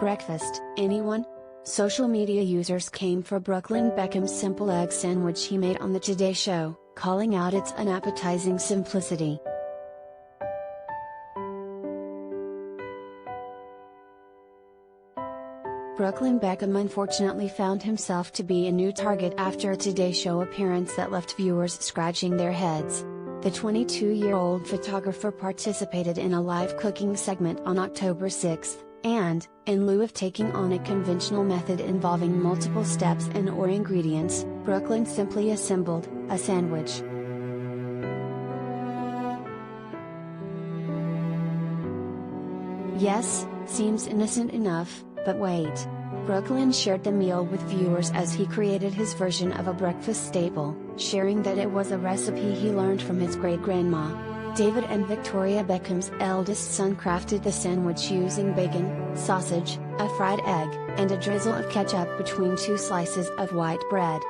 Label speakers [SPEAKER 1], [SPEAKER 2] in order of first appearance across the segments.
[SPEAKER 1] Breakfast, anyone? Social media users came for Brooklyn Beckham's simple egg sandwich he made on the Today Show, calling out its unappetizing simplicity. Brooklyn Beckham unfortunately found himself to be a new target after a Today Show appearance that left viewers scratching their heads. The 22-year-old photographer participated in a live cooking segment on October 6, and, in lieu of taking on a conventional method involving multiple steps and/or ingredients, Brooklyn simply assembled a sandwich. Yes, seems innocent enough, but wait. Brooklyn shared the meal with viewers as he created his version of a breakfast staple, sharing that it was a recipe he learned from his great-grandma. David and Victoria Beckham's eldest son crafted the sandwich using bacon, sausage, a fried egg, and a drizzle of ketchup between two slices of white bread.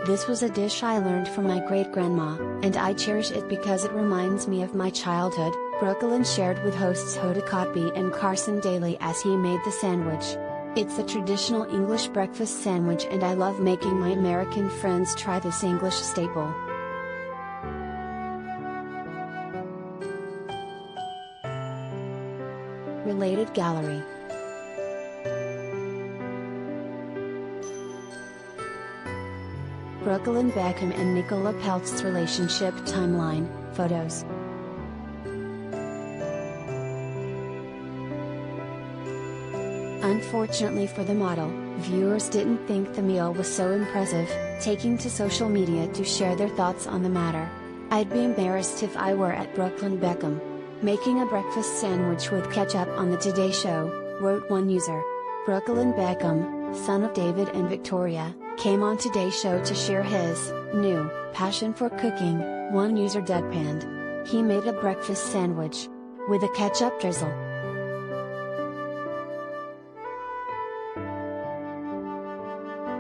[SPEAKER 1] This was a dish I learned from my great-grandma, and I cherish it because it reminds me of my childhood, Brooklyn shared with hosts Hoda Kotb and Carson Daly as he made the sandwich. It's a traditional English breakfast sandwich and I love making my American friends try this English staple. Related gallery. Brooklyn Beckham and Nicola Peltz's relationship timeline, photos. Unfortunately for the model, viewers didn't think the meal was so impressive, taking to social media to share their thoughts on the matter. "I'd be embarrassed if I were at Brooklyn Beckham. Making a breakfast sandwich with ketchup on the Today Show," wrote one user. Brooklyn Beckham, son of David and Victoria, came on Today Show to share his new passion for cooking, one user deadpanned. He made a breakfast sandwich with a ketchup drizzle.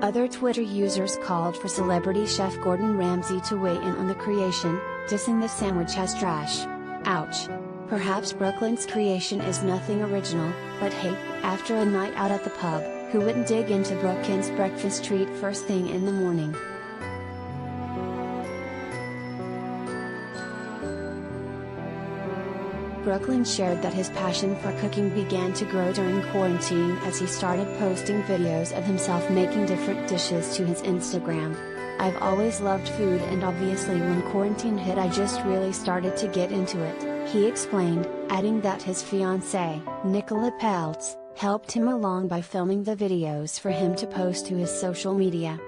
[SPEAKER 1] Other Twitter users called for celebrity chef Gordon Ramsay to weigh in on the creation, dissing the sandwich as trash. Ouch. Perhaps Brooklyn's creation is nothing original, but hey, after a night out at the pub, who wouldn't dig into Brooklyn's breakfast treat first thing in the morning? Brooklyn shared that his passion for cooking began to grow during quarantine as he started posting videos of himself making different dishes to his Instagram. "I've always loved food and obviously when quarantine hit I just really started to get into it," he explained, adding that his fiancée, Nicola Peltz, helped him along by filming the videos for him to post to his social media.